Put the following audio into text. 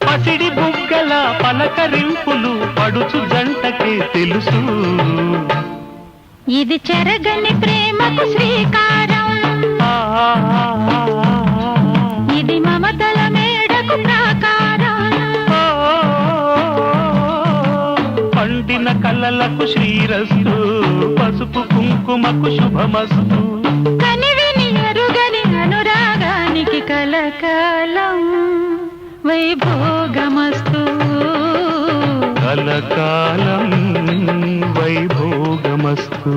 పసిడి బుగ్గల పలకరింపులు పడుచు జంటకే తెలుసు. ఇది చెరగని ప్రేమకు శ్రీకారం, ఇది మమతల మేడకు ప్రాకారం. పండిన కలలకు శ్రీరస్తు, పసుపు కుంకుమకు శుభమస్తు. కనివిని ఎరుగని అనురాగానికి కలకాలం వైభోగమస్తు. కలకాలం వైభోగమస్తు.